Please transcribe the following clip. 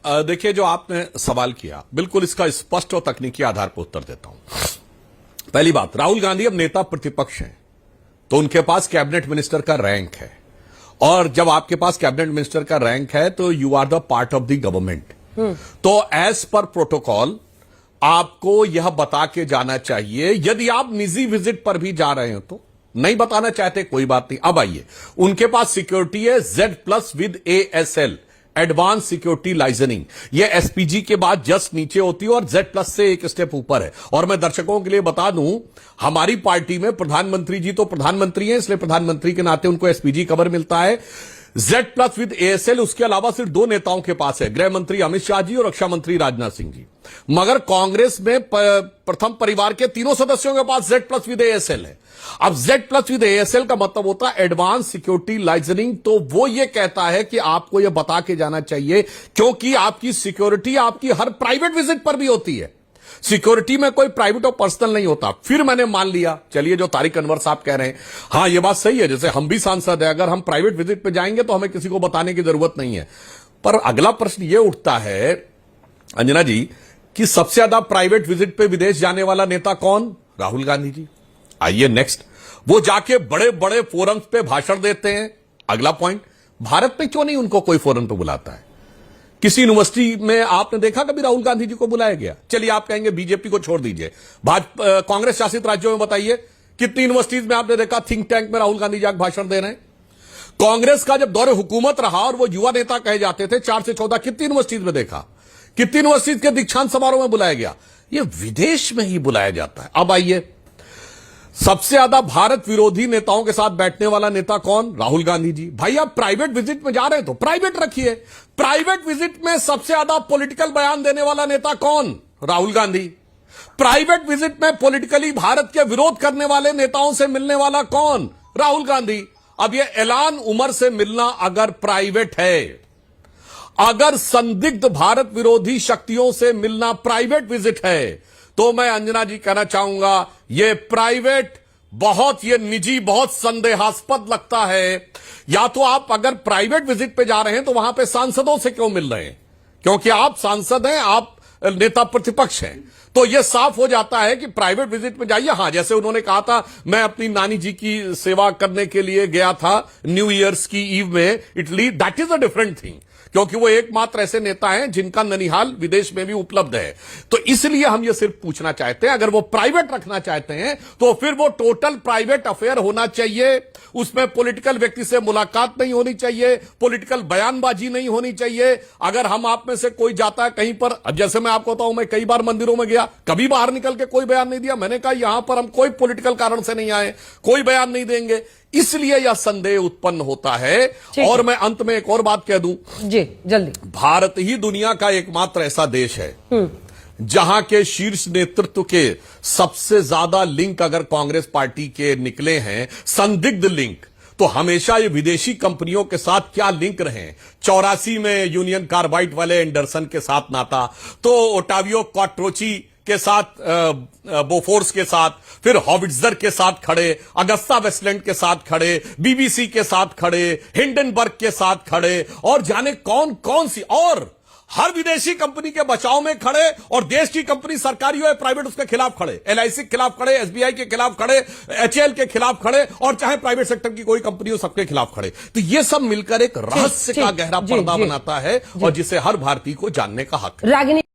देखिए, जो आपने सवाल किया, बिल्कुल इसका स्पष्ट और तकनीकी आधार पर उत्तर देता हूं। पहली बात, राहुल गांधी अब नेता प्रतिपक्ष हैं, तो उनके पास कैबिनेट मिनिस्टर का रैंक है, और जब आपके पास कैबिनेट मिनिस्टर का रैंक है तो you are the part of the government. तो एज पर प्रोटोकॉल आपको यह बता के जाना चाहिए। यदि आप निजी विजिट पर भी जा रहे हो तो नहीं बताना चाहते, कोई बात नहीं। अब आइए, उनके पास सिक्योरिटी है Z+ with ASL, advance security liaisoning. यह SPG के बाद जस्ट नीचे होती है और Z+ से एक स्टेप ऊपर है। और मैं दर्शकों के लिए बता दूं, हमारी पार्टी में प्रधानमंत्री जी तो प्रधानमंत्री हैं, इसलिए प्रधानमंत्री के नाते उनको SPG कवर मिलता है। Z+ विद ASL उसके अलावा सिर्फ 2 नेताओं के पास है, गृह मंत्री अमित शाह जी और रक्षा मंत्री राजनाथ सिंह जी। मगर कांग्रेस में प्रथम परिवार के 3 सदस्यों के पास Z+ विद ASL है। अब Z+ विद ASL का मतलब होता है एडवांस सिक्योरिटी लाइजनिंग। तो वो ये कहता है कि आपको ये बता के जाना चाहिए, क्योंकि आपकी सिक्योरिटी आपकी हर प्राइवेट विजिट पर भी होती है। सिक्योरिटी में कोई प्राइवेट और पर्सनल नहीं होता। फिर मैंने मान लिया, चलिए जो तारिक अनवर साहब कह रहे हैं, हां ये बात सही है, जैसे हम भी सांसद हैं, अगर हम प्राइवेट विजिट पे जाएंगे तो हमें किसी को बताने की जरूरत नहीं है। पर अगला प्रश्न यह उठता है अंजना जी कि सबसे ज्यादा प्राइवेट विजिट पे विदेश जाने वाला नेता कौन? राहुल गांधी जी। आइए नेक्स्ट, वो जाके बड़े बड़े फोरम्स पे भाषण देते हैं। अगला पॉइंट, भारत में क्यों नहीं उनको कोई फोरम पे बुलाता है? किसी यूनिवर्सिटी में आपने देखा कभी राहुल गांधी जी को बुलाया गया? चलिए आप कहेंगे बीजेपी को छोड़ दीजिए, कांग्रेस शासित राज्यों में बताइए कितनी यूनिवर्सिटीज में आपने देखा थिंक टैंक में राहुल गांधी जाकर भाषण दे रहे हैं? कांग्रेस का जब दौरे हुकूमत रहा और वो युवा नेता कहे जाते थे 4 से 14, कितनी यूनिवर्सिटीज में देखा? कितनी यूनिवर्सिटीज के दीक्षांत समारोह में बुलाया गया? ये विदेश में ही बुलाया जाता है। अब आइए, सबसे ज्यादा भारत विरोधी नेताओं के साथ बैठने वाला नेता कौन? राहुल गांधी जी। भाई आप प्राइवेट विजिट में जा रहे हैं तो प्राइवेट रखिए। प्राइवेट विजिट में सबसे ज्यादा पॉलिटिकल बयान देने वाला नेता कौन? राहुल गांधी। प्राइवेट विजिट में पॉलिटिकली भारत के विरोध करने वाले नेताओं से मिलने वाला कौन? राहुल गांधी। अब यह ऐलान उमर से मिलना अगर प्राइवेट है, अगर संदिग्ध भारत विरोधी शक्तियों से मिलना प्राइवेट विजिट है, तो मैं अंजना जी कहना चाहूंगा ये प्राइवेट, बहुत ये निजी, बहुत संदेहास्पद लगता है। या तो आप अगर प्राइवेट विजिट पे जा रहे हैं तो वहां पे सांसदों से क्यों मिल रहे हैं? क्योंकि आप सांसद हैं, आप नेता प्रतिपक्ष हैं। तो यह साफ हो जाता है कि प्राइवेट विजिट में जाइए। हां, जैसे उन्होंने कहा था, मैं अपनी नानी जी की सेवा करने के लिए गया था न्यू ईयर्स की ईव में Italy, that is a different thing, क्योंकि वो एकमात्र ऐसे नेता हैं जिनका ननिहाल विदेश में भी उपलब्ध है। तो इसलिए हम ये सिर्फ पूछना चाहते हैं, अगर वो प्राइवेट रखना चाहते हैं तो फिर वो टोटल प्राइवेट अफेयर होना चाहिए। उसमें पॉलिटिकल व्यक्ति से मुलाकात नहीं होनी चाहिए, पॉलिटिकल बयानबाजी नहीं होनी चाहिए। अगर हम आप में से कोई जाता है कहीं पर, अब जैसे मैं आपको बताऊं, मैं कई बार मंदिरों में गया, कभी बाहर निकल के कोई बयान नहीं दिया। मैंने कहा यहां पर हम कोई पॉलिटिकल कारण से नहीं आए, कोई बयान नहीं देंगे। इसलिए यह संदेह उत्पन्न होता है। और मैं अंत में एक और बात कह दूं जी, जल्दी। भारत ही दुनिया का एकमात्र ऐसा देश है जहां के शीर्ष नेतृत्व के सबसे ज्यादा लिंक अगर कांग्रेस पार्टी के निकले हैं, संदिग्ध लिंक, तो हमेशा ये विदेशी कंपनियों के साथ क्या लिंक रहे। 84 में यूनियन कार्बाइड वाले एंडरसन के साथ नाता, तो ओटावियो क्वाट्रोची के साथ, बोफोर्स के साथ, फिर हॉविट्जर के साथ खड़े, अगस्ता वेस्टलैंड के साथ खड़े, BBC के साथ खड़े, हिंडनबर्ग के साथ खड़े, और जाने कौन कौन सी, और हर विदेशी कंपनी के बचाव में खड़े, और देश की कंपनी सरकारी हो या प्राइवेट उसके खिलाफ खड़े, LIC के खिलाफ खड़े, SBI के खिलाफ खड़े, HAL के खिलाफ खड़े, और चाहे प्राइवेट सेक्टर की कोई कंपनी हो सबके खिलाफ खड़े। तो ये सब मिलकर एक रहस्य का गहरा पर्दा बनाता है और जिसे हर भारतीय को जानने का हक है।